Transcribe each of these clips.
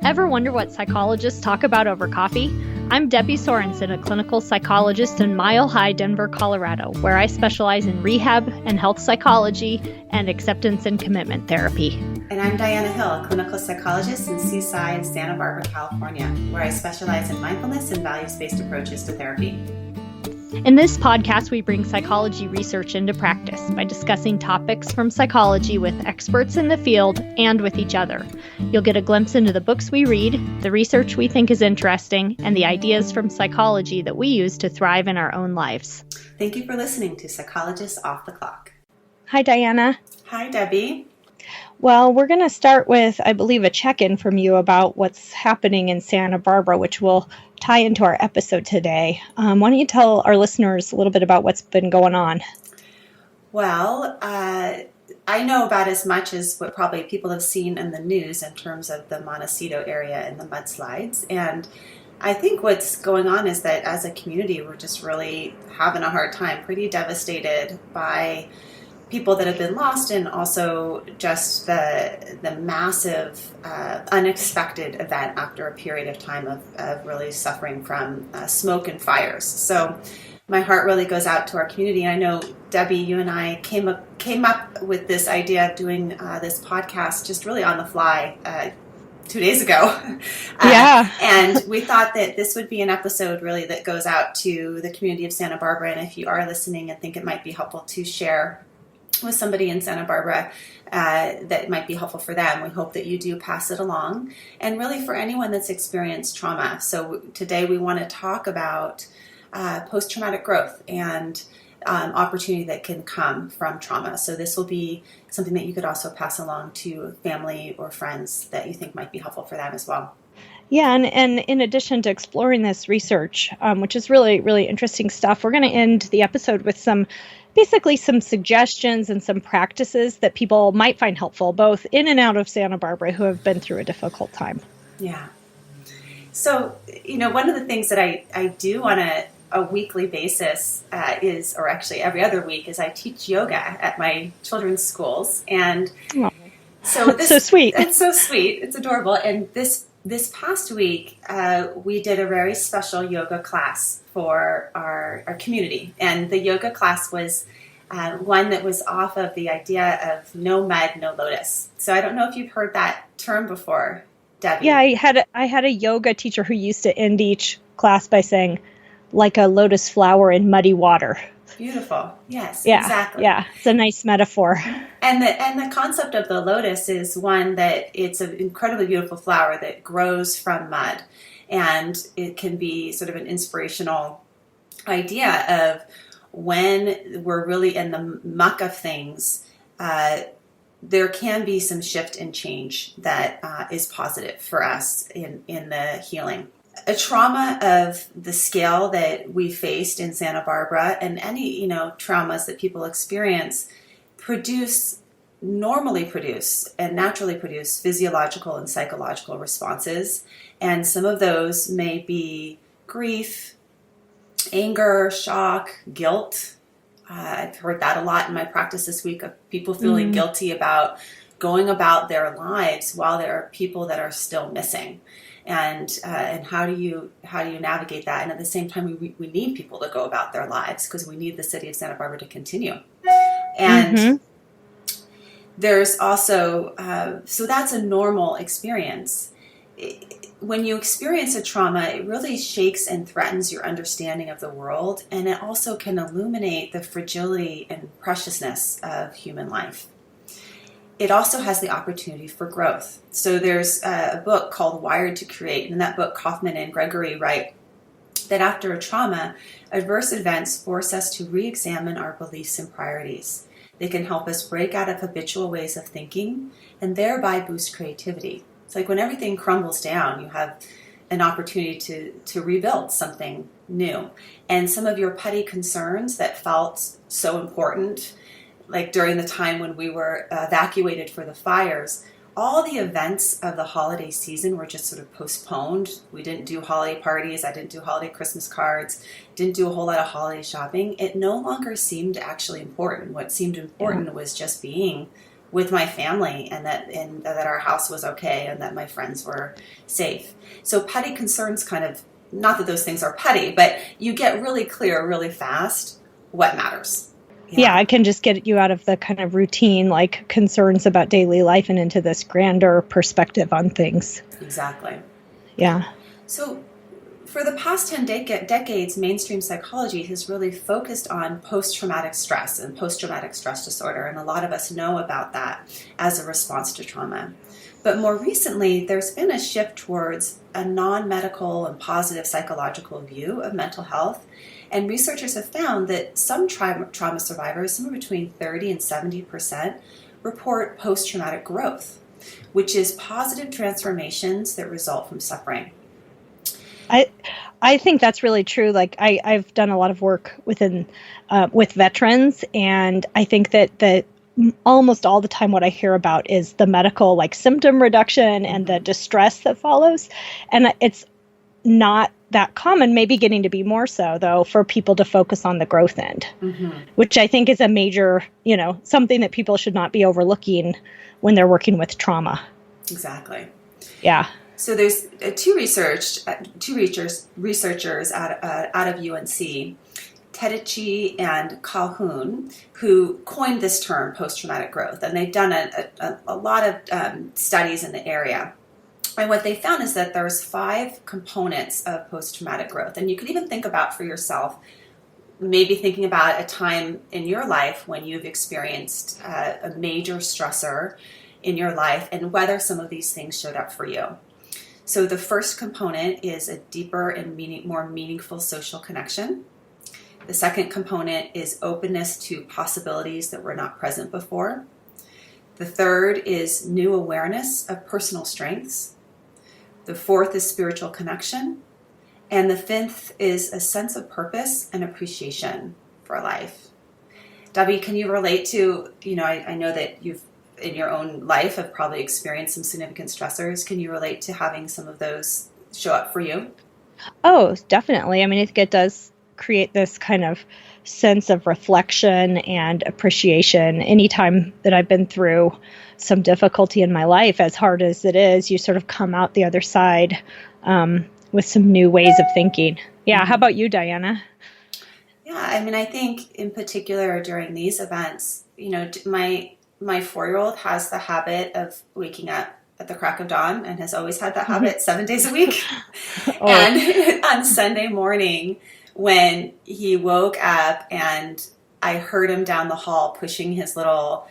Ever wonder what psychologists talk about over coffee? I'm Debbie Sorensen, a clinical psychologist in Mile High, Denver, Colorado, where I specialize in rehab and health psychology and acceptance and commitment therapy. And I'm Diana Hill, a clinical psychologist in Seaside, Santa Barbara, California, where I specialize in mindfulness and values-based approaches to therapy. In this podcast, we bring psychology research into practice by discussing topics from psychology with experts in the field and with each other. You'll get a glimpse into the books we read, the research we think is interesting, and the ideas from psychology that we use to thrive in our own lives. Thank you for listening to Psychologists Off the Clock. Hi, Diana. Hi, Debbie. Well, we're going to start with, I believe, a check-in from you about what's happening in Santa Barbara, which will tie into our episode today. Why don't you tell our listeners a little bit about what's been going on? Well, I know about as much as what probably people have seen in the news in terms of the Montecito area and the mudslides. And I think what's going on is that as a community, we're just really having a hard time, pretty devastated by people that have been lost, and also just the massive, unexpected event after a period of time of really suffering from smoke and fires. So my heart really goes out to our community. And I know, Debbie, you and I came up with this idea of doing this podcast just really on the fly 2 days ago. Yeah. And we thought that this would be an episode really that goes out to the community of Santa Barbara. And if you are listening and think it might be helpful to share with somebody in Santa Barbara that might be helpful for them, we hope that you do pass it along. And really for anyone that's experienced trauma. So today we want to talk about post-traumatic growth and opportunity that can come from trauma. So this will be something that you could also pass along to family or friends that you think might be helpful for them as well. Yeah, and in addition to exploring this research, which is really, really interesting stuff, we're going to end the episode with some suggestions and some practices that people might find helpful, both in and out of Santa Barbara who have been through a difficult time. Yeah. So, one of the things that I do on a weekly basis or actually every other week, is I teach yoga at my children's schools. And so this, so sweet. It's so sweet. It's adorable. And this past week, we did a very special yoga class for our community. And the yoga class was one that was off of the idea of no mud, no lotus. So I don't know if you've heard that term before, Debbie. Yeah, I had a yoga teacher who used to end each class by saying, like a lotus flower in muddy water. Beautiful. Yes, yeah, exactly. Yeah, it's a nice metaphor. And the concept of the lotus is one that it's an incredibly beautiful flower that grows from mud. And it can be sort of an inspirational idea of when we're really in the muck of things, there can be some shift and change that is positive for us in the healing. A trauma of the scale that we faced in Santa Barbara, and any traumas that people experience, normally produce and naturally produce physiological and psychological responses. And some of those may be grief, anger, shock, guilt. I've heard that a lot in my practice this week, of people feeling guilty about going about their lives while there are people that are still missing. And how do you navigate that? And at the same time, we need people to go about their lives because we need the city of Santa Barbara to continue. And there's also, so that's a normal experience. When you experience a trauma, it really shakes and threatens your understanding of the world. And it also can illuminate the fragility and preciousness of human life. It also has the opportunity for growth. So there's a book called Wired to Create. And in that book, Kaufman and Gregory write that after a trauma, adverse events force us to re-examine our beliefs and priorities. They can help us break out of habitual ways of thinking and thereby boost creativity. It's like when everything crumbles down, you have an opportunity to rebuild something new. And some of your petty concerns that felt so important, like during the time when we were evacuated for the fires, all the events of the holiday season were just sort of postponed. We didn't do holiday parties. I didn't do holiday Christmas cards. Didn't do a whole lot of holiday shopping. It no longer seemed actually important. What seemed important was just being with my family, and that our house was okay and that my friends were safe. So petty concerns kind of, not that those things are petty, but you get really clear really fast what matters. Yeah, it can just get you out of the kind of routine, like concerns about daily life and into this grander perspective on things. Exactly. Yeah. So for the past 10 decades, mainstream psychology has really focused on post-traumatic stress and post-traumatic stress disorder, and a lot of us know about that as a response to trauma. But more recently, there's been a shift towards a non-medical and positive psychological view of mental health, and researchers have found that some trauma survivors, somewhere between 30 and 70%, report post-traumatic growth, which is positive transformations that result from suffering. I think that's really true. Like I've done a lot of work with veterans, and I think that almost all the time what I hear about is the medical like symptom reduction and the distress that follows. And it's not that common, maybe getting to be more so though, for people to focus on the growth end, which I think is a major, something that people should not be overlooking when they're working with trauma. Exactly. Yeah. So there's two researchers out of UNC, Tedici and Calhoun, who coined this term post-traumatic growth, and they've done a lot of studies in the area. And what they found is that there's 5 components of post-traumatic growth, and you can even think about for yourself, maybe thinking about a time in your life when you've experienced a major stressor in your life, and whether some of these things showed up for you. So the first component is a deeper and more meaningful social connection. The second component is openness to possibilities that were not present before. The third is new awareness of personal strengths. The fourth is spiritual connection. And the fifth is a sense of purpose and appreciation for life. Debbie, can you relate to, I know that you've in your own life have probably experienced some significant stressors. Can you relate to having some of those show up for you? Oh, definitely. I mean, I think it does create this kind of sense of reflection and appreciation. Anytime that I've been through some difficulty in my life, as hard as it is, you sort of come out the other side with some new ways of thinking. Yeah. How about you, Diana? Yeah. I mean, I think in particular during these events, my 4-year-old has the habit of waking up at the crack of dawn and has always had that habit 7 days a week. Oh. And on Sunday morning, when he woke up and I heard him down the hall pushing his little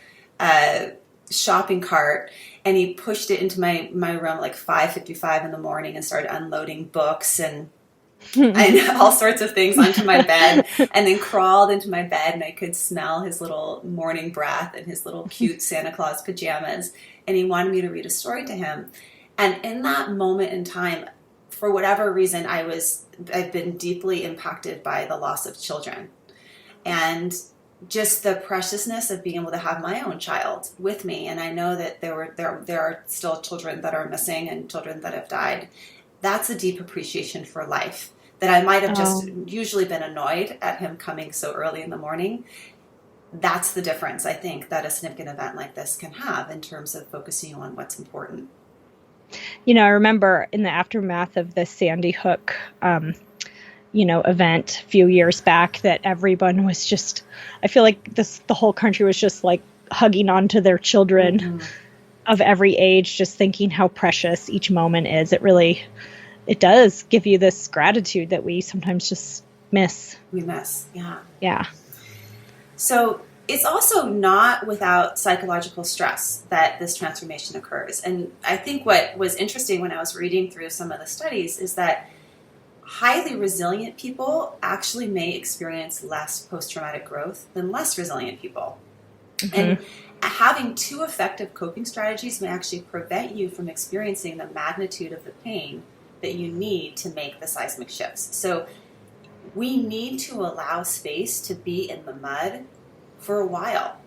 shopping cart, and he pushed it into my room like 5:55 in the morning and started unloading books and all sorts of things onto my bed, and then crawled into my bed, and I could smell his little morning breath and his little cute Santa Claus pajamas, and he wanted me to read a story to him. And in that moment in time, for whatever reason, I've been deeply impacted by the loss of children, and just the preciousness of being able to have my own child with me. And I know that there are still children that are missing and children that have died. That's a deep appreciation for life that I might have just usually been annoyed at him coming so early in the morning. That's the difference, I think, that a significant event like this can have in terms of focusing on what's important. I remember in the aftermath of the Sandy Hook, event a few years back, that everyone was just, I feel like the whole country was just like hugging onto their children of every age, just thinking how precious each moment is. It does give you this gratitude that we sometimes just miss. We miss, yeah. Yeah. So it's also not without psychological stress that this transformation occurs. And I think what was interesting when I was reading through some of the studies is that highly resilient people actually may experience less post-traumatic growth than less resilient people. And having 2 effective coping strategies may actually prevent you from experiencing the magnitude of the pain that you need to make the seismic shifts. So we need to allow space to be in the mud for a while,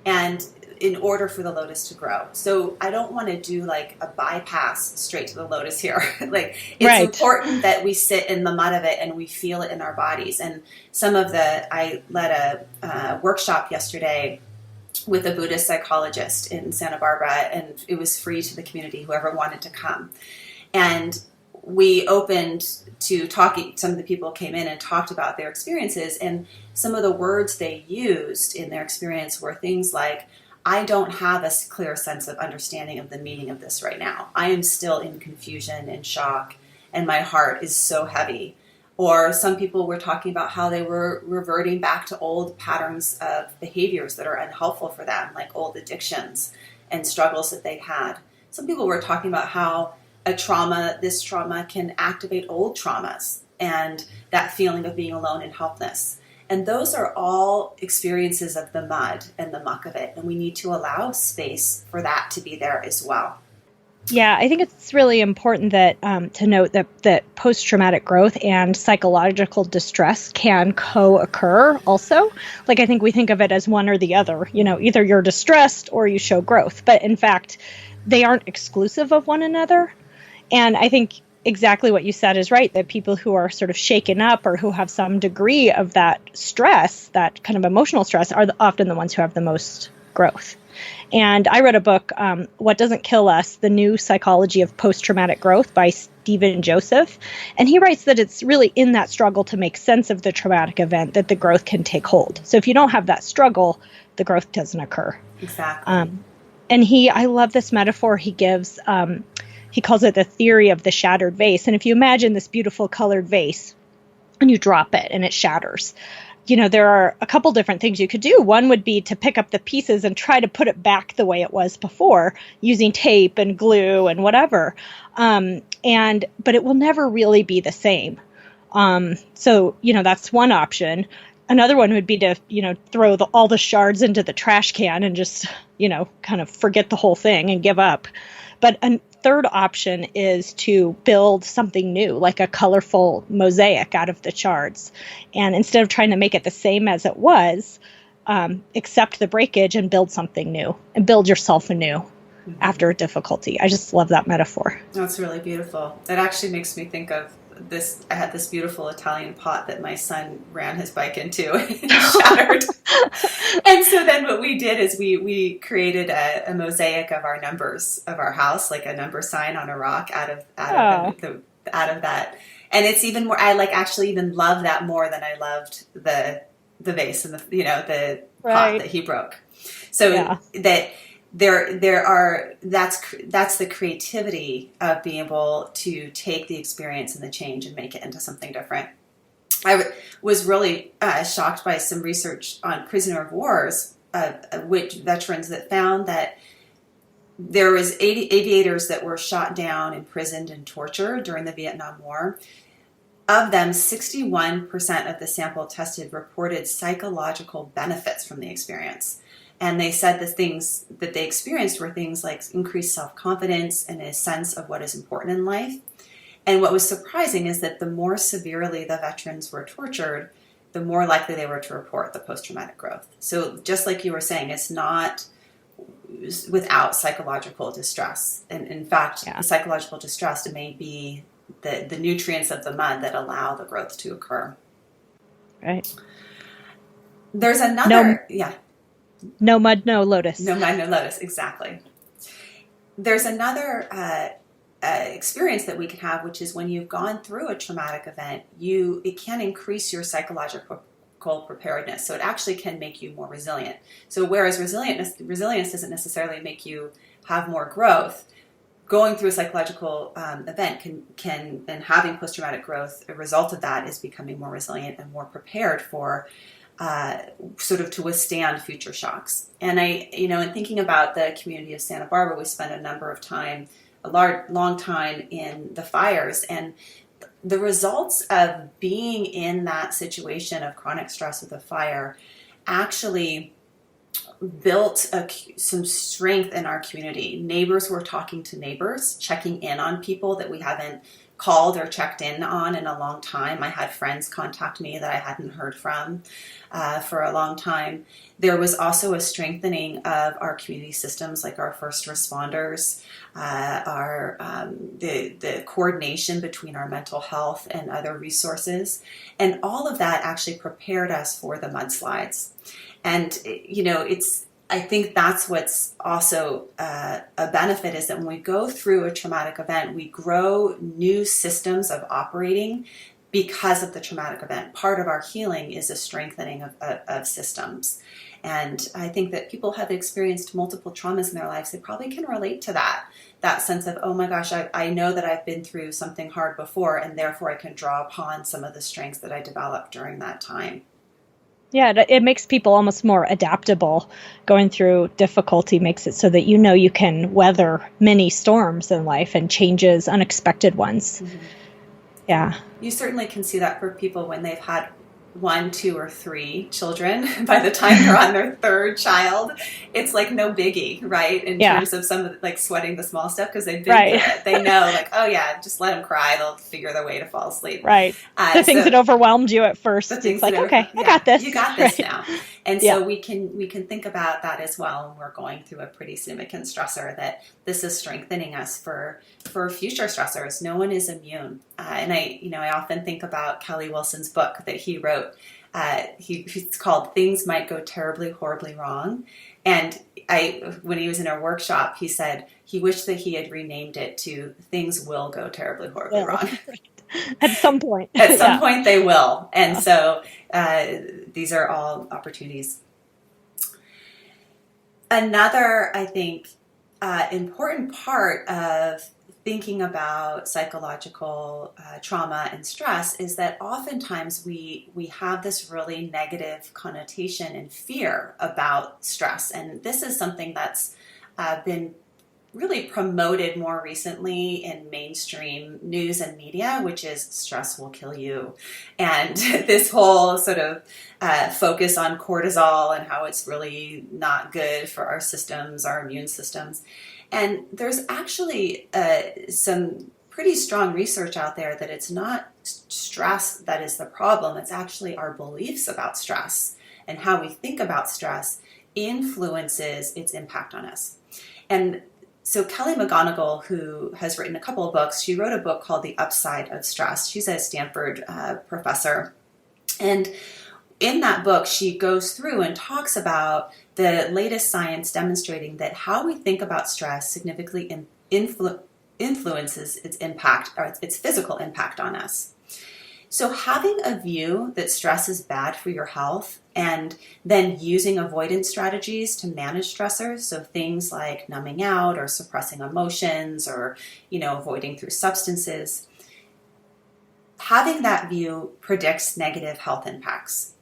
and in order for the lotus to grow. So I don't want to do like a bypass straight to the lotus here. Like it's important that we sit in the mud of it and we feel it in our bodies. And I led a workshop yesterday with a Buddhist psychologist in Santa Barbara, and it was free to the community, whoever wanted to come. And we opened to talking, some of the people came in and talked about their experiences, and some of the words they used in their experience were things like, I don't have a clear sense of understanding of the meaning of this right now. I am still in confusion and shock, and my heart is so heavy. Or some people were talking about how they were reverting back to old patterns of behaviors that are unhelpful for them, like old addictions and struggles that they had. Some people were talking about how this trauma can activate old traumas and that feeling of being alone and helpless. And those are all experiences of the mud and the muck of it. And we need to allow space for that to be there as well. Yeah, I think it's really important that to note that post-traumatic growth and psychological distress can co-occur also. Like, I think we think of it as one or the other. Either you're distressed or you show growth. But in fact, they aren't exclusive of one another. And I think exactly what you said is right, that people who are sort of shaken up or who have some degree of that stress, that kind of emotional stress, are often the ones who have the most growth. And I read a book, What Doesn't Kill Us, The New Psychology of Post-Traumatic Growth by Stephen Joseph. And he writes that it's really in that struggle to make sense of the traumatic event that the growth can take hold. So if you don't have that struggle, the growth doesn't occur. Exactly. And I love this metaphor he gives. He calls it the theory of the shattered vase. And if you imagine this beautiful colored vase and you drop it and it shatters, there are a couple different things you could do. One would be to pick up the pieces and try to put it back the way it was before using tape and glue and whatever. But it will never really be the same. So that's one option. Another one would be to, throw all the shards into the trash can and just, kind of forget the whole thing and give up. But a third option is to build something new, like a colorful mosaic out of the shards. And instead of trying to make it the same as it was, accept the breakage and build something new and build yourself anew after a difficulty. I just love that metaphor. That's really beautiful. That actually makes me think of this. I had this beautiful Italian pot that my son ran his bike into and shattered. And so then what we did is we created a mosaic of our numbers of our house, like a number sign on a rock out of that. And it's even more, I actually even love that more than I loved the vase and the pot that he broke. So that that's the creativity of being able to take the experience and the change and make it into something different. I was really shocked by some research on prisoner of wars, which veterans that found that there was 80 aviators that were shot down, imprisoned, and tortured during the Vietnam War. Of them, 61% of the sample tested reported psychological benefits from the experience. And they said the things that they experienced were things like increased self-confidence and a sense of what is important in life. And what was surprising is that the more severely the veterans were tortured, the more likely they were to report the post-traumatic growth. So just like you were saying, it's not without psychological distress. And in fact, the psychological distress may be the nutrients of the mud that allow the growth to occur. Right. There's another, No mud, no lotus. No mud, no lotus, exactly. There's another experience that we can have, which is when you've gone through a traumatic event, it can increase your psychological preparedness. So it actually can make you more resilient. So whereas resilience doesn't necessarily make you have more growth, going through a psychological event can and having post-traumatic growth, a result of that is becoming more resilient and more prepared for sort of to withstand future shocks. And in thinking about the community of Santa Barbara, we spent a long time in the fires, and the results of being in that situation of chronic stress with a fire actually built some strength in our community. Neighbors were talking to neighbors, checking in on people that we haven't called or checked in on in a long time. I had friends contact me that I hadn't heard from for a long time. There was also a strengthening of our community systems, like our first responders, the coordination between our mental health and other resources. And all of that actually prepared us for the mudslides. And, I think that's what's also a benefit, is that when we go through a traumatic event, we grow new systems of operating because of the traumatic event. Part of our healing is a strengthening of systems. And I think that people have experienced multiple traumas in their lives. They probably can relate to that sense of, oh my gosh, I know that I've been through something hard before, and therefore I can draw upon some of the strengths that I developed during that time. Yeah, it makes people almost more adaptable. Going through difficulty makes it so that you can weather many storms in life and changes, unexpected ones. Mm-hmm. Yeah. You certainly can see that for people when they've had 1, 2, or 3 children. By the time they're on their 3rd child, it's like no biggie, right? In terms of some of like sweating the small stuff, because they've been through it. They know, like, oh yeah, just let them cry. They'll figure their way to fall asleep. Right. The things that overwhelmed you at first. It's like, okay, I got this. You got this now. And so we can think about that as well when we're going through a pretty significant stressor, that this is strengthening us for future stressors. No one is immune. And I often think about Kelly Wilson's book that he wrote. It's called Things Might Go Terribly, Horribly Wrong. And when he was in our workshop, he said he wished that he had renamed it to Things Will Go Terribly, Horribly Wrong. At some point. At some point they will. And so these are all opportunities. Another, I think, important part of thinking about psychological trauma and stress is that oftentimes we have this really negative connotation and fear about stress. And this is something that's been really promoted more recently in mainstream news and media, which is stress will kill you. And this whole sort of focus on cortisol and how it's really not good for our systems, our immune systems. And there's actually some pretty strong research out there that it's not stress that is the problem. It's actually our beliefs about stress, and how we think about stress influences its impact on us. And so Kelly McGonigal, who has written a couple of books, she wrote a book called The Upside of Stress. She's a Stanford professor. And in that book, she goes through and talks about the latest science demonstrating that how we think about stress significantly influences its impact, or its physical impact on us. So having a view that stress is bad for your health, and then using avoidance strategies to manage stressors, so things like numbing out or suppressing emotions, or avoiding through substances, having that view predicts negative health impacts.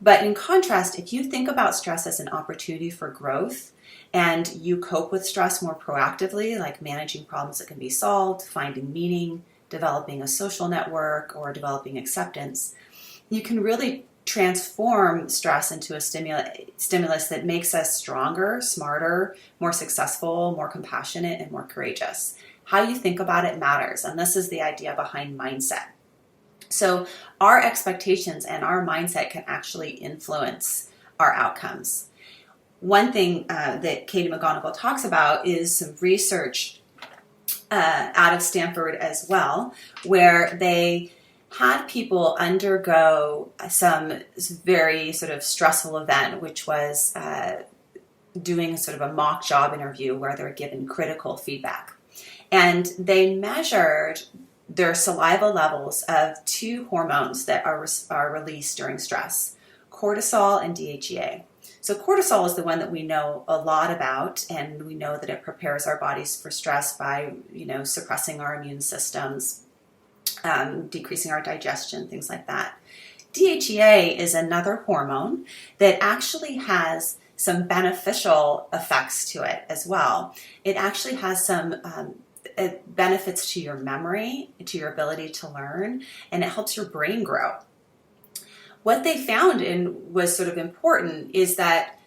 But in contrast, if you think about stress as an opportunity for growth, and you cope with stress more proactively, like managing problems that can be solved, finding meaning, developing a social network, or developing acceptance, you can really transform stress into a stimulus that makes us stronger, smarter, more successful, more compassionate, and more courageous. How you think about it matters, and this is the idea behind mindset. So our expectations and our mindset can actually influence our outcomes. One thing that Katie McGonigal talks about is some research out of Stanford as well, where they had people undergo some very sort of stressful event, which was doing sort of a mock job interview where they're given critical feedback. And they measured their saliva levels of 2 hormones that are released during stress, cortisol and DHEA. So cortisol is the one that we know a lot about, and we know that it prepares our bodies for stress by, suppressing our immune systems, decreasing our digestion, things like that. DHEA is another hormone that actually has some beneficial effects to it as well. It actually has some benefits to your memory, to your ability to learn, and it helps your brain grow. What they found and was sort of important is that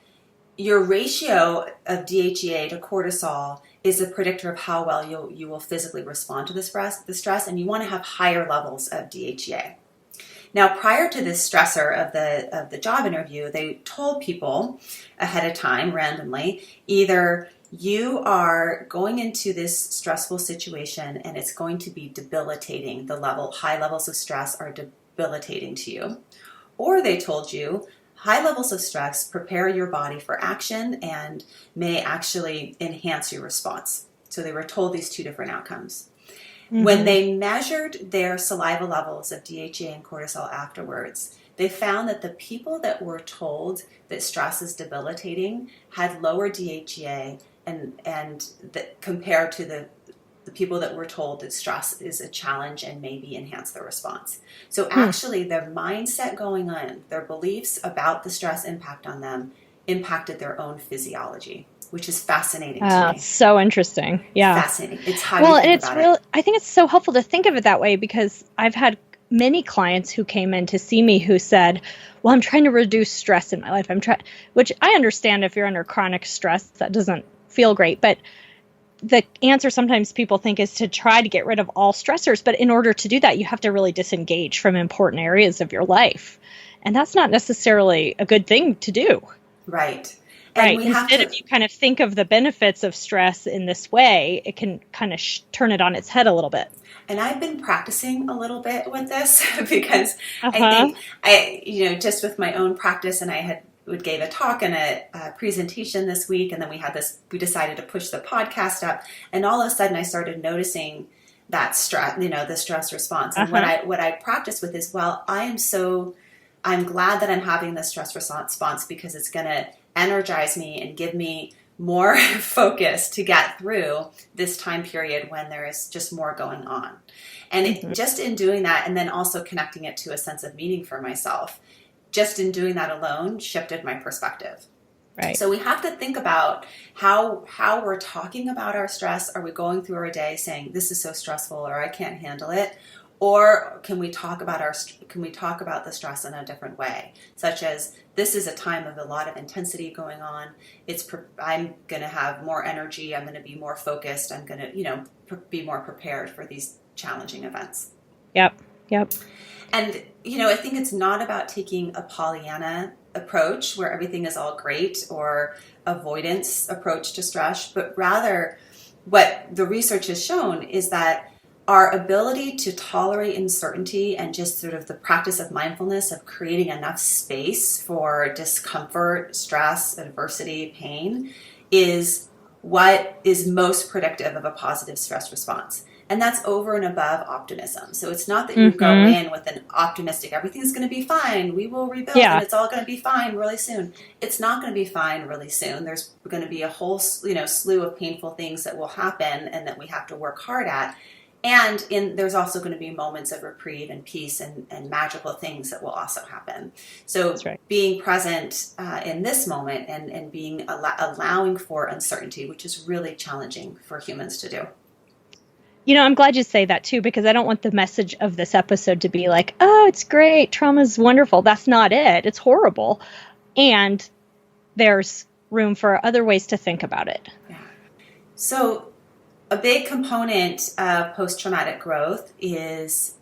your ratio of DHEA to cortisol is a predictor of how well you will physically respond to the stress, and you want to have higher levels of DHEA. Now, prior to this stressor of the job interview, they told people ahead of time, randomly, either you are going into this stressful situation and it's going to be debilitating. High levels of stress are debilitating to you. Or they told you high levels of stress prepare your body for action and may actually enhance your response. So they were told these two different outcomes. Mm-hmm. When they measured their saliva levels of DHEA and cortisol afterwards, they found that the people that were told that stress is debilitating had lower DHEA and compared to the people that were told that stress is a challenge and maybe enhance their response. So actually their mindset going on, their beliefs about the stress impact on them impacted their own physiology, which is fascinating to me. So interesting. Yeah. Fascinating. It's how you think about it. I think it's so helpful to think of it that way, because I've had many clients who came in to see me who said, well, I'm trying to reduce stress in my life. Which I understand if you're under chronic stress, that doesn't feel great. But the answer sometimes people think is to try to get rid of all stressors. But in order to do that, you have to really disengage from important areas of your life. And that's not necessarily a good thing to do. Right. Right. Instead, if you kind of think of the benefits of stress in this way, it can kind of turn it on its head a little bit. And I've been practicing a little bit with this because I think just with my own practice, and gave a talk and a presentation this week, and then we decided to push the podcast up, and all of a sudden I started noticing that stress, the stress response. And what I practice with is, I'm glad that I'm having this stress response because it's going to energize me and give me more focus to get through this time period when there is just more going on. And just in doing that, and then also connecting it to a sense of meaning for myself, just in doing that alone shifted my perspective. Right. So we have to think about how we're talking about our stress. Are we going through our day saying, this is so stressful, or I can't handle it? Or can we talk about the stress in a different way, such as, this is a time of a lot of intensity going on. I'm going to have more energy. I'm going to be more focused. I'm going to, be more prepared for these challenging events. Yep. And, I think it's not about taking a Pollyanna approach where everything is all great, or avoidance approach to stress, but rather what the research has shown is that our ability to tolerate uncertainty and just sort of the practice of mindfulness, of creating enough space for discomfort, stress, adversity, pain, is what is most predictive of a positive stress response. And that's over and above optimism. So it's not that you go in with an optimistic, everything's going to be fine, we will rebuild, and it's all going to be fine really soon. It's not going to be fine really soon. There's going to be a whole slew of painful things that will happen and that we have to work hard at. And there's also going to be moments of reprieve and peace and magical things that will also happen. So being present in this moment and being allowing for uncertainty, which is really challenging for humans to do. I'm glad you say that too, because I don't want the message of this episode to be like, oh, it's great, trauma's wonderful. That's not it. It's horrible. And there's room for other ways to think about it. Yeah. So a big component of post-traumatic growth is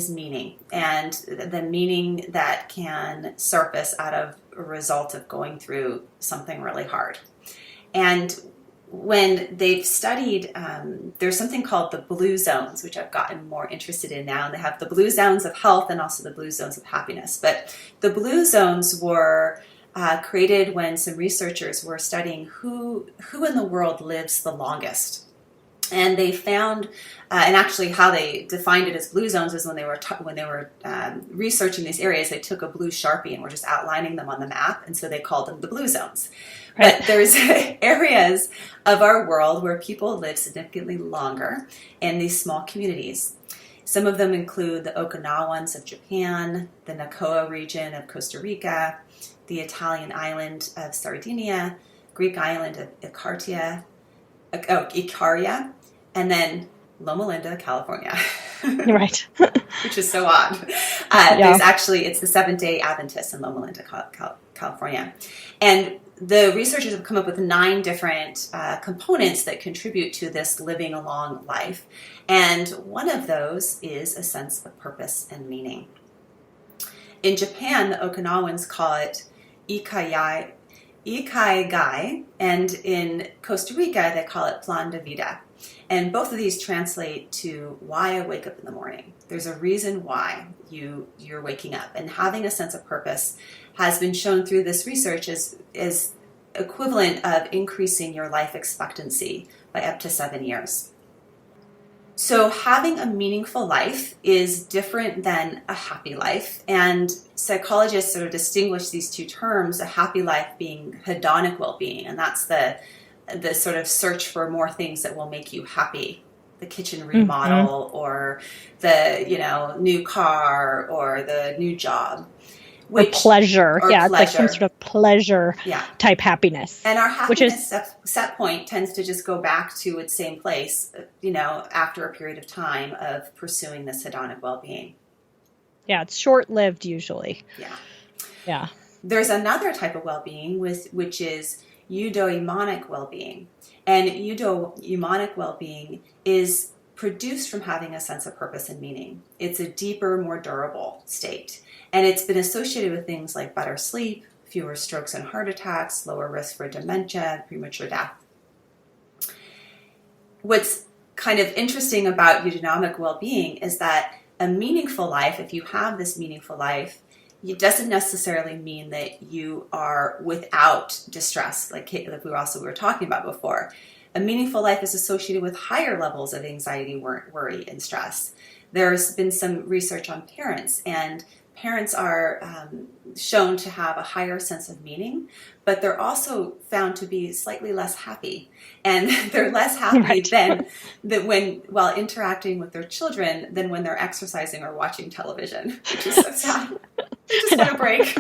meaning, and the meaning that can surface out of a result of going through something really hard. And when they've studied, there's something called the blue zones, which I've gotten more interested in now. And they have the blue zones of health and also the blue zones of happiness. But the blue zones were created when some researchers were studying who in the world lives the longest. And they found, and actually how they defined it as blue zones is when they were researching these areas, they took a blue Sharpie and were just outlining them on the map, and so they called them the blue zones. But there's areas of our world where people live significantly longer in these small communities. Some of them include the Okinawans of Japan, the Nakoa region of Costa Rica, the Italian island of Sardinia, Greek island of Icaria, and then Loma Linda, California. Right. Which is so odd. There's actually, it's the Seventh-day Adventists in Loma Linda, California. And the researchers have come up with 9 different components that contribute to this living a long life. And one of those is a sense of purpose and meaning. In Japan, the Okinawans call it Ikaigai, and in Costa Rica, they call it Plan de Vida. And both of these translate to why I wake up in the morning. There's a reason why you're waking up. And having a sense of purpose has been shown through this research is equivalent of increasing your life expectancy by up to 7 years. So having a meaningful life is different than a happy life. And psychologists sort of distinguish these two terms, a happy life being hedonic well-being, and that's the sort of search for more things that will make you happy. The kitchen remodel or the, new car or the new job. Or pleasure. Or yeah, pleasure. it's like some sort of pleasure type happiness. And our happiness set point tends to just go back to its same place, after a period of time of pursuing this hedonic well-being. Yeah, it's short-lived usually. Yeah. There's another type of well-being which is eudaimonic well-being. And eudaimonic well-being is produced from having a sense of purpose and meaning. It's a deeper, more durable state. And it's been associated with things like better sleep, fewer strokes and heart attacks, lower risk for dementia, premature death. What's kind of interesting about eudaimonic well-being is that a meaningful life, if you have this meaningful life, it doesn't necessarily mean that you are without distress, like we were talking about before. A meaningful life is associated with higher levels of anxiety, worry, and stress. There's been some research on parents, and parents are shown to have a higher sense of meaning, but they're also found to be slightly less happy. And they're less happy while interacting with their children than when they're exercising or watching television, which is so sad. They just want a break.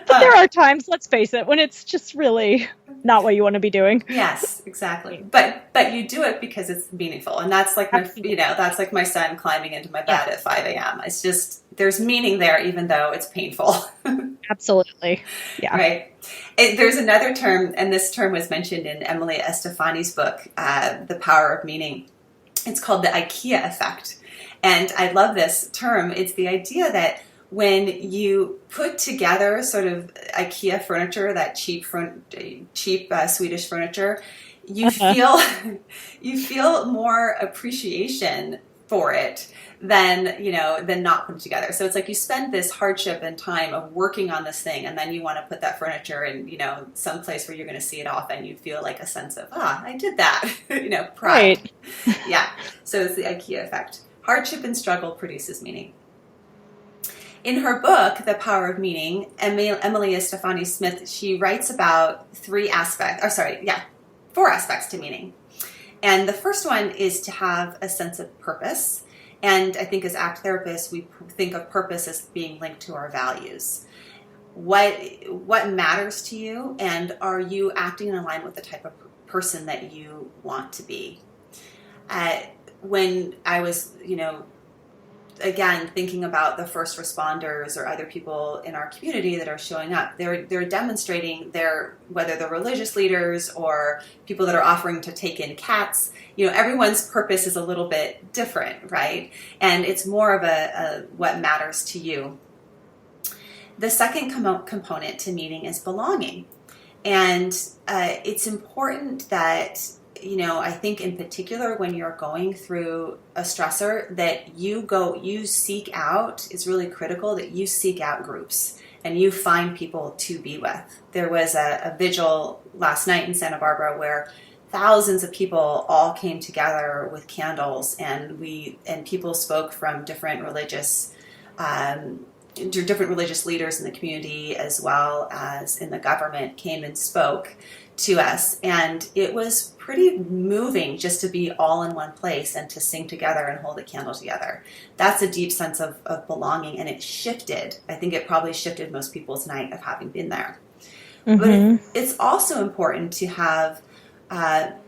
But there are times, let's face it, when it's just really not what you want to be doing. Yes, exactly. But you do it because it's meaningful, and that's like that's like my son climbing into my bed at 5 a.m. It's just there's meaning there, even though it's painful. Absolutely, yeah. Right. There's another term, and this term was mentioned in Emily Estefani's book, "The Power of Meaning." It's called the IKEA effect, and I love this term. It's the idea that when you put together sort of IKEA furniture, that cheap Swedish furniture, you feel more appreciation for it than not put it together. So it's like you spend this hardship and time of working on this thing, and then you want to put that furniture in, some place where you're going to see it off, and you feel like a sense of, I did that, pride. Right. Yeah. So it's the IKEA effect. Hardship and struggle produces meaning. In her book, The Power of Meaning, Emily Estefani Smith, she writes about 4 aspects to meaning. And the first one is to have a sense of purpose. And I think as ACT therapists, we think of purpose as being linked to our values. What matters to you, and are you acting in line with the type of person that you want to be? When I was, again, thinking about the first responders or other people in our community that are showing up, they're demonstrating whether they're religious leaders or people that are offering to take in cats, everyone's purpose is a little bit different, right? And it's more of a what matters to you. The second component to meaning is belonging. And it's important that I think in particular when you're going through a stressor that you seek out, it's really critical that you seek out groups and you find people to be with. There was a vigil last night in Santa Barbara where thousands of people all came together with candles, and people spoke from different religious leaders in the community as well as in the government came and spoke to us, and it was pretty moving just to be all in one place and to sing together and hold a candle together. That's a deep sense of belonging, and it shifted. I think it probably shifted most people's night of having been there. Mm-hmm. But it's also important to have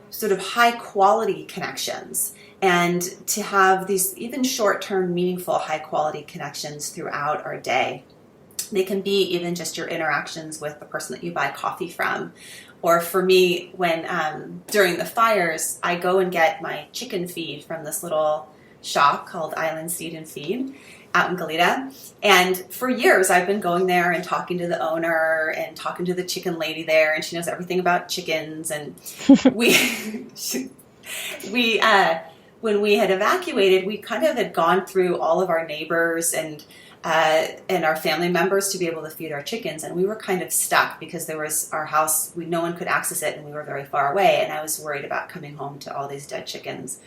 sort of high quality connections and to have these even short-term meaningful high quality connections throughout our day. They can be even just your interactions with the person that you buy coffee from. Or for me, when during the fires, I go and get my chicken feed from this little shop called Island Seed and Feed out in Goleta. And for years, I've been going there and talking to the owner and talking to the chicken lady there, and she knows everything about chickens. And We when we had evacuated, we kind of had gone through all of our neighbors and our family members to be able to feed our chickens, and we were kind of stuck because there was our house, no one could access it, and we were very far away, and I was worried about coming home to all these dead chickens.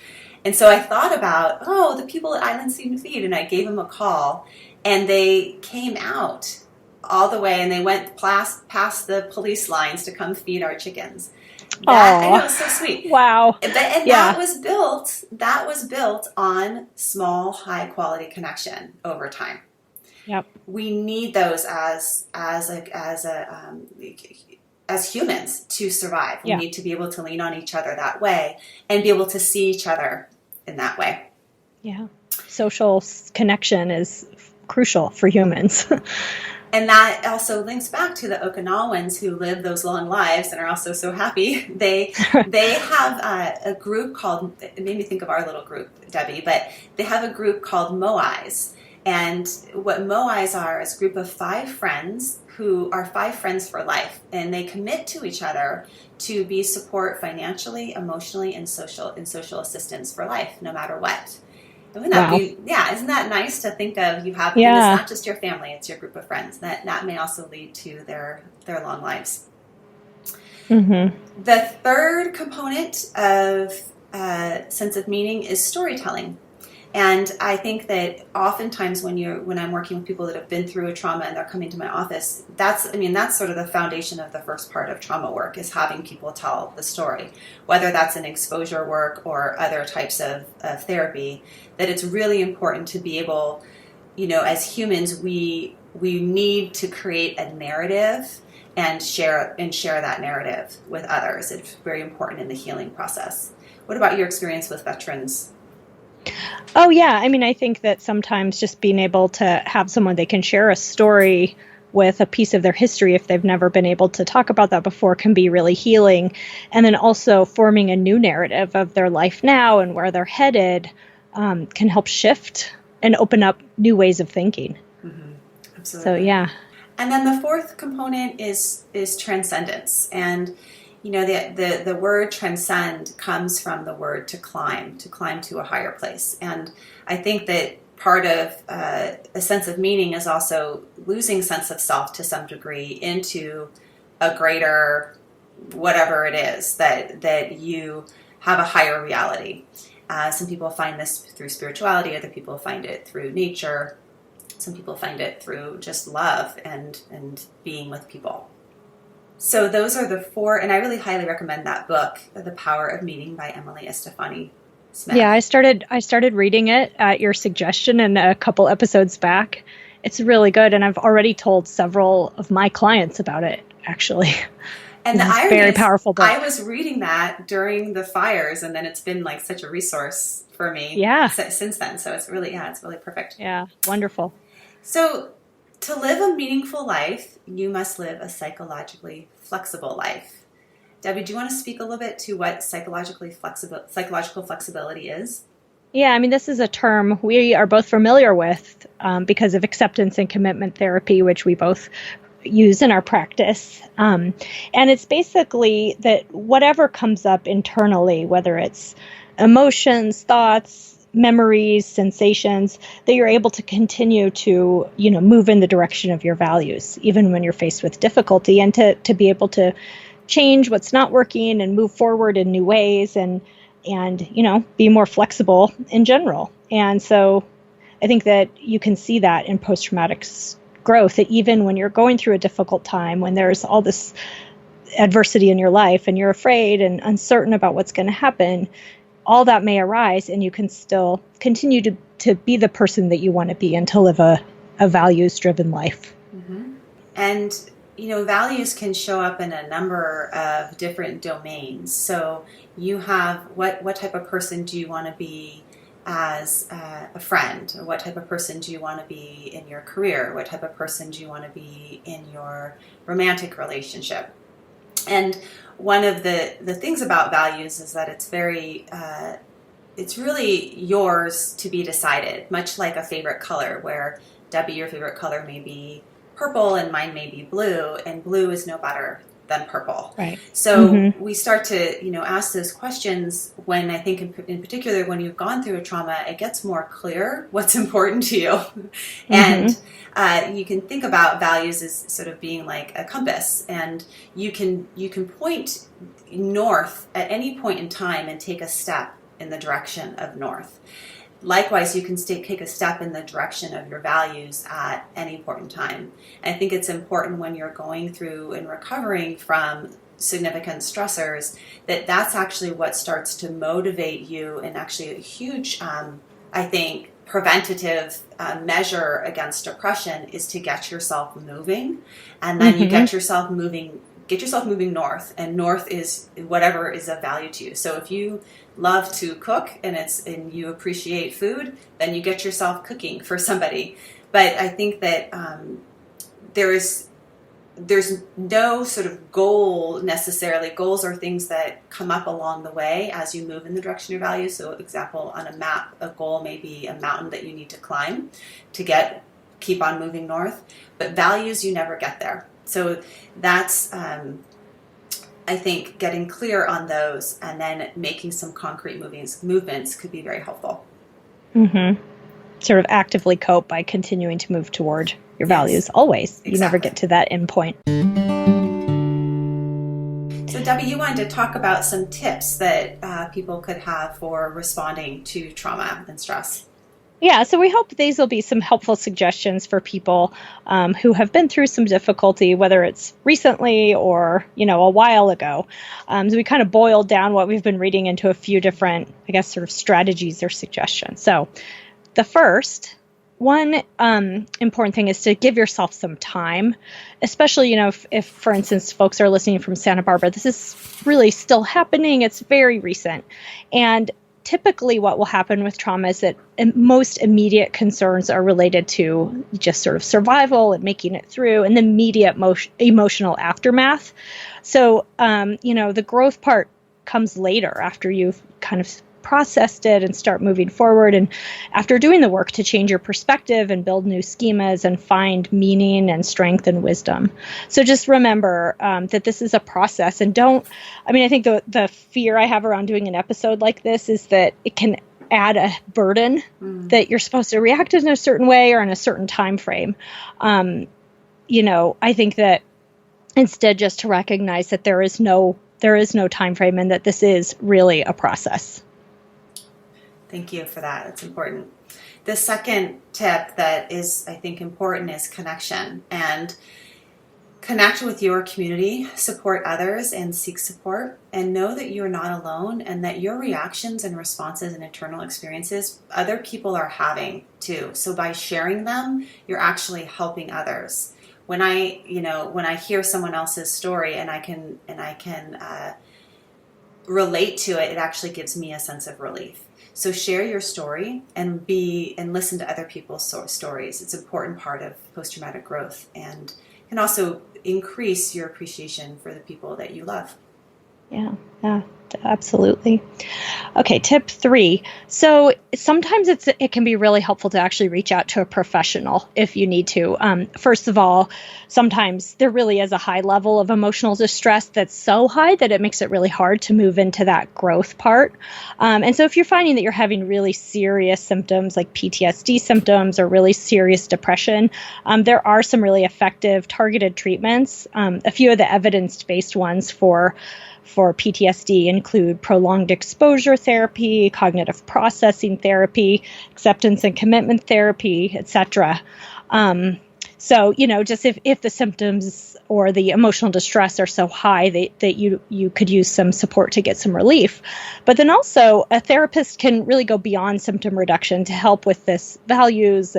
And so I thought about, the people at Island Seed and Feed, and I gave them a call, and they came out all the way, and they went past the police lines to come feed our chickens. I know, it's so sweet. Wow. And that was built on small, high quality connection over time. Yep. We need those as humans to survive. We need to be able to lean on each other that way and be able to see each other in that way. Yeah. Social connection is crucial for humans. And that also links back to the Okinawans who live those long lives and are also so happy. They have a group called, it made me think of our little group, Debbie, but they have a group called Moais. And what Moais are is a group of 5 friends who are 5 friends for life. And they commit to each other to be support financially, emotionally, and social assistance for life, no matter what. Wouldn't that be, isn't that nice to think of? You have, it's not just your family, it's your group of friends. That may also lead to their long lives. Mm-hmm. The third component of sense of meaning is storytelling. And I think that oftentimes when I'm working with people that have been through a trauma and they're coming to my office, that's sort of the foundation of the first part of trauma work, is having people tell the story, whether that's in exposure work or other types of therapy, that it's really important to be able, as humans, we need to create a narrative and share that narrative with others. It's very important in the healing process. What about your experience with veterans? Oh, yeah. I think that sometimes just being able to have someone they can share a story with, a piece of their history, if they've never been able to talk about that before, can be really healing. And then also forming a new narrative of their life now and where they're headed can help shift and open up new ways of thinking. Mm-hmm. Absolutely. So, yeah. And then the fourth component is transcendence. And the word transcend comes from the word to climb to a higher place. And I think that part of a sense of meaning is also losing sense of self to some degree into a greater, whatever it is, that you have a higher reality. Some people find this through spirituality, other people find it through nature, some people find it through just love and being with people. So those are the 4, and I really highly recommend that book, The Power of Meaning by Emily Estefani Smith. Yeah, I started reading it at your suggestion and a couple episodes back. It's really good, and I've already told several of my clients about it, actually. And the irony very is, powerful book. I was reading that during the fires, and then it's been like such a resource for me since then. So it's really perfect. Yeah, wonderful. So to live a meaningful life, you must live a psychologically flexible life. Debbie, do you want to speak a little bit to what psychological flexibility is? Yeah, this is a term we are both familiar with because of acceptance and commitment therapy, which we both use in our practice. And it's basically that whatever comes up internally, whether it's emotions, thoughts, memories, sensations, that you're able to continue to, move in the direction of your values, even when you're faced with difficulty, and to be able to change what's not working and move forward in new ways and be more flexible in general. And so I think that you can see that in post-traumatic growth, that even when you're going through a difficult time, when there's all this adversity in your life and you're afraid and uncertain about what's going to happen, all that may arise, and you can still continue to be the person that you want to be and to live a values-driven life. Mm-hmm. And, values can show up in a number of different domains. So you have what type of person do you want to be as a friend? Or what type of person do you want to be in your career? What type of person do you want to be in your romantic relationship? And one of the things about values is that it's really yours to be decided, much like a favorite color, where Debbie, your favorite color may be purple and mine may be blue, and blue is no better than purple. Right. So we start to, ask those questions when I think in particular, when you've gone through a trauma, it gets more clear what's important to you. And you can think about values as sort of being like a compass, and you can point north at any point in time and take a step in the direction of north. Likewise, you can take a step in the direction of your values at any point in time. And I think it's important when you're going through and recovering from significant stressors that that's actually what starts to motivate you, and actually a huge, I think, preventative measure against depression is to get yourself moving. And then you get yourself moving north, and north is whatever is of value to you. So if you love to cook and you appreciate food, then you get yourself cooking for somebody. But I think that there's no sort of goal necessarily. Goals are things that come up along the way as you move in the direction of your values. So example, on a map, a goal may be a mountain that you need to climb to keep on moving north. But values, you never get there. So that's, I think, getting clear on those and then making some concrete movements could be very helpful. Sort of actively cope by continuing to move toward your values always. Exactly. You never get to that end point. So Debbie, you wanted to talk about some tips that people could have for responding to trauma and stress. Yeah, so we hope these will be some helpful suggestions for people who have been through some difficulty, whether it's recently or, a while ago. So we kind of boiled down what we've been reading into a few different, sort of strategies or suggestions. So the first one important thing is to give yourself some time, especially, if, for instance, folks are listening from Santa Barbara, this is really still happening. It's very recent. And typically what will happen with trauma is that most immediate concerns are related to just sort of survival and making it through and the immediate emotional aftermath. So, the growth part comes later after you've kind of processed it and start moving forward. And after doing the work to change your perspective and build new schemas and find meaning and strength and wisdom. So just remember that this is a process, and I think the fear I have around doing an episode like this is that it can add a burden that you're supposed to react in a certain way or in a certain time frame. I think that instead just to recognize that there is no time frame and that this is really a process. Thank you for that. It's important. The second tip that is, I think, important is connection. And connect with your community, support others, and seek support. And know that you're not alone and that your reactions and responses and internal experiences, other people are having too. So by sharing them, you're actually helping others. When I hear someone else's story and I can relate to it, it actually gives me a sense of relief. So share your story and listen to other people's stories. It's an important part of post-traumatic growth and can also increase your appreciation for the people that you love. Yeah, absolutely. Okay, tip 3. So sometimes it can be really helpful to actually reach out to a professional if you need to. First of all, sometimes there really is a high level of emotional distress that's so high that it makes it really hard to move into that growth part. And so if you're finding that you're having really serious symptoms like PTSD symptoms or really serious depression, there are some really effective targeted treatments. A few of the evidence-based ones for PTSD include prolonged exposure therapy, cognitive processing therapy, acceptance and commitment therapy, etc. So, just if the symptoms or the emotional distress are so high that you could use some support to get some relief. But then also a therapist can really go beyond symptom reduction to help with this values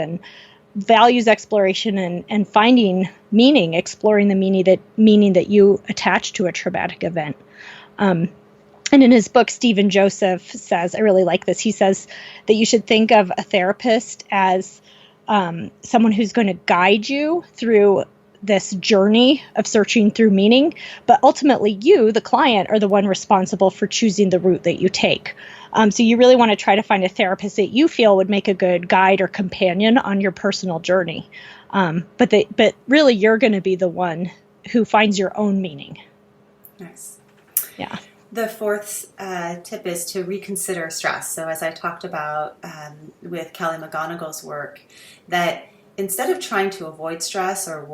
exploration and finding meaning, exploring the meaning that you attach to a traumatic event. And in his book, Stephen Joseph says, I really like this, he says that you should think of a therapist as someone who's going to guide you through this journey of searching through meaning, but ultimately you, the client, are the one responsible for choosing the route that you take. So you really want to try to find a therapist that you feel would make a good guide or companion on your personal journey. But really you're going to be the one who finds your own meaning. Nice. Yeah. The fourth tip is to reconsider stress. So as I talked about with Kelly McGonigal's work, that instead of trying to avoid stress or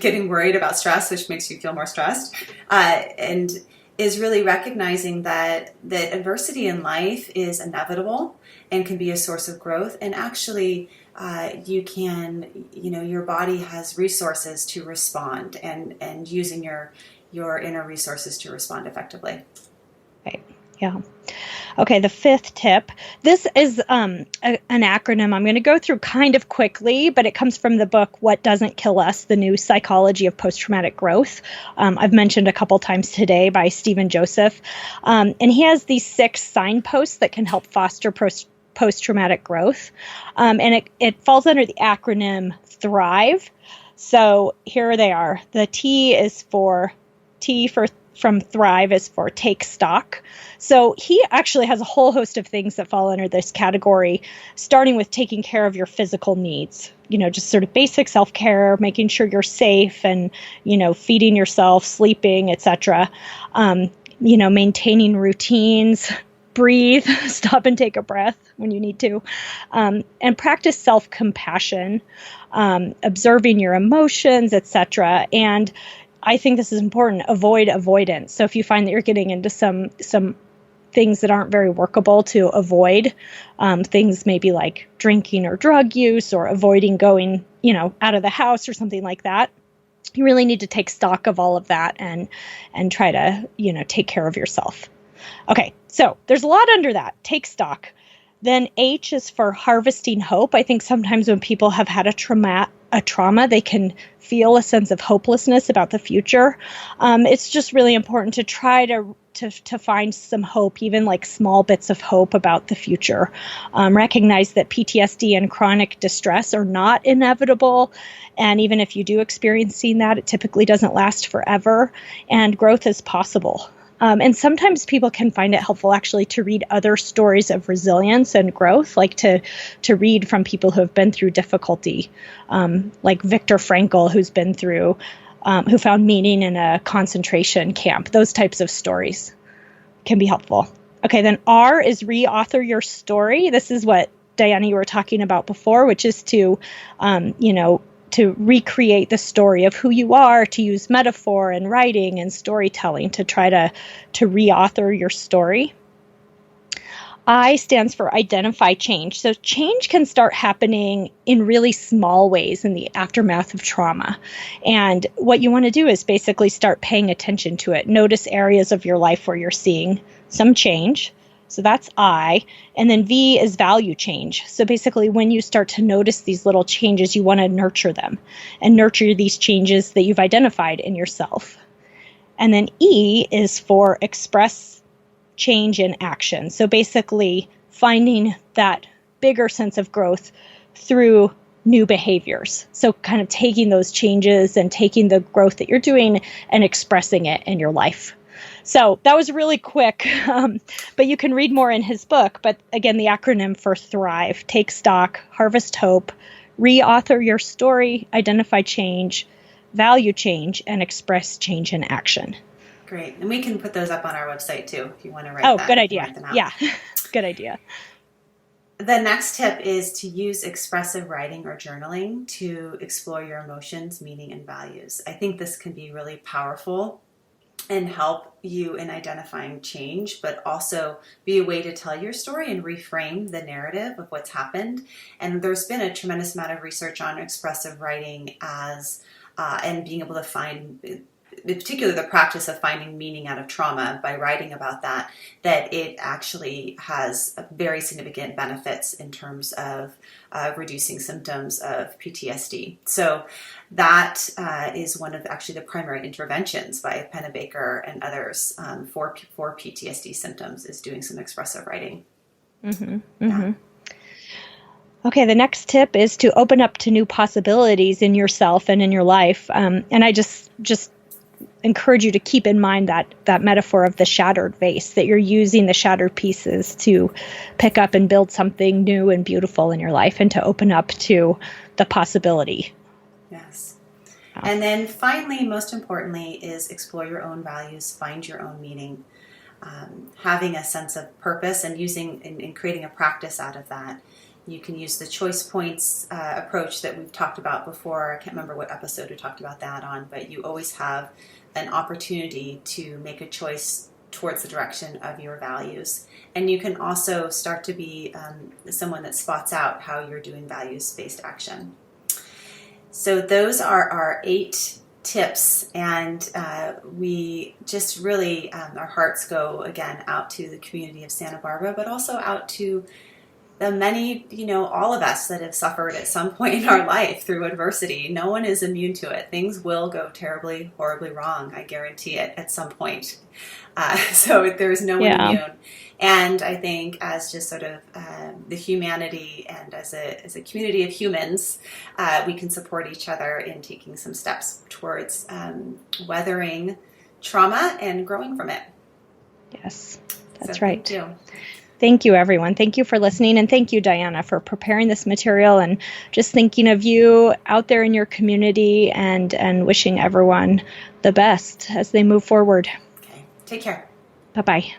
getting worried about stress, which makes you feel more stressed, and is really recognizing that adversity in life is inevitable and can be a source of growth. And actually, your body has resources to respond, and using your inner resources to respond effectively. Right. Yeah. Okay, the fifth tip. This is an acronym I'm going to go through kind of quickly, but it comes from the book, What Doesn't Kill Us, The New Psychology of Post-Traumatic Growth. I've mentioned a couple times today by Stephen Joseph. And he has these 6 signposts that can help foster post-traumatic growth. And it falls under the acronym THRIVE. So here they are. The T from Thrive is for take stock. So he actually has a whole host of things that fall under this category, starting with taking care of your physical needs, just sort of basic self-care, making sure you're safe and, feeding yourself, sleeping, etc. Maintaining routines, breathe, stop and take a breath when you need to, and practice self-compassion, observing your emotions, etc. And I think this is important. Avoid avoidance. So if you find that you're getting into some things that aren't very workable to avoid, things maybe like drinking or drug use or avoiding going, out of the house or something like that, you really need to take stock of all of that and try to, take care of yourself. Okay, so there's a lot under that. Take stock. Then H is for harvesting hope. I think sometimes when people have had a trauma, they can feel a sense of hopelessness about the future. It's just really important to try to find some hope, even like small bits of hope about the future. Recognize that PTSD and chronic distress are not inevitable. And even if you do experiencing that, it typically doesn't last forever. And growth is possible. And sometimes people can find it helpful actually to read other stories of resilience and growth, like to read from people who have been through difficulty, like Viktor Frankl, who found meaning in a concentration camp. Those types of stories can be helpful. Okay, then R is re-author your story. This is what, Diana, you were talking about before, which is to recreate the story of who you are, to use metaphor and writing and storytelling to try to re-author your story. I stands for identify change. So change can start happening in really small ways in the aftermath of trauma. And what you want to do is basically start paying attention to it. Notice areas of your life where you're seeing some change. So that's I. And then V is value change. So basically when you start to notice these little changes, you want to nurture them and nurture these changes that you've identified in yourself. And then E is for express change in action. So basically finding that bigger sense of growth through new behaviors. So kind of taking those changes and taking the growth that you're doing and expressing it in your life. So that was really quick, but you can read more in his book. But again, the acronym for THRIVE: take stock, harvest hope, re-author your story, identify change, value change, and express change in action. Great. And we can put those up on our website too, if you want to write that. Oh, good idea. Yeah, good idea. The next tip is to use expressive writing or journaling to explore your emotions, meaning, and values. I think this can be really powerful and help you in identifying change, but also be a way to tell your story and reframe the narrative of what's happened. And there's been a tremendous amount of research on expressive writing and being able to find, in particular, the practice of finding meaning out of trauma by writing about that it actually has very significant benefits in terms of reducing symptoms of PTSD. So that is one of actually the primary interventions by Pennebaker and others for PTSD symptoms, is doing some expressive writing. Mm-hmm. Mm-hmm. Yeah. Okay, the next tip is to open up to new possibilities in yourself and in your life. And I just encourage you to keep in mind that metaphor of the shattered vase, that you're using the shattered pieces to pick up and build something new and beautiful in your life and to open up to the possibility. Yes. And then finally, most importantly, is explore your own values, find your own meaning. Having a sense of purpose and using and creating a practice out of that. You can use the choice points approach that we've talked about before. I can't remember what episode we talked about that on, but you always have an opportunity to make a choice towards the direction of your values. And you can also start to be someone that spots out how you're doing values-based action. So those are our 8 tips, and we just really, our hearts go again out to the community of Santa Barbara, but also out to the many, all of us that have suffered at some point in our life through adversity. No one is immune to it. Things will go terribly, horribly wrong. I guarantee it at some point. So there's no one immune. And I think as just sort of the humanity and as a community of humans, we can support each other in taking some steps towards weathering trauma and growing from it. Yes, that's right. Thank you. Thank you, everyone. Thank you for listening. And thank you, Diana, for preparing this material and just thinking of you out there in your community and wishing everyone the best as they move forward. Okay. Take care. Bye-bye.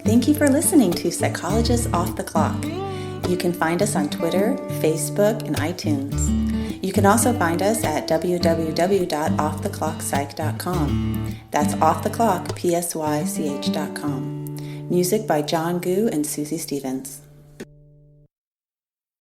Thank you for listening to Psychologists Off the Clock. You can find us on Twitter, Facebook, and iTunes. You can also find us at www.offtheclockpsych.com. That's offtheclock, PSYCH.com. Music by John Gu and Susie Stevens.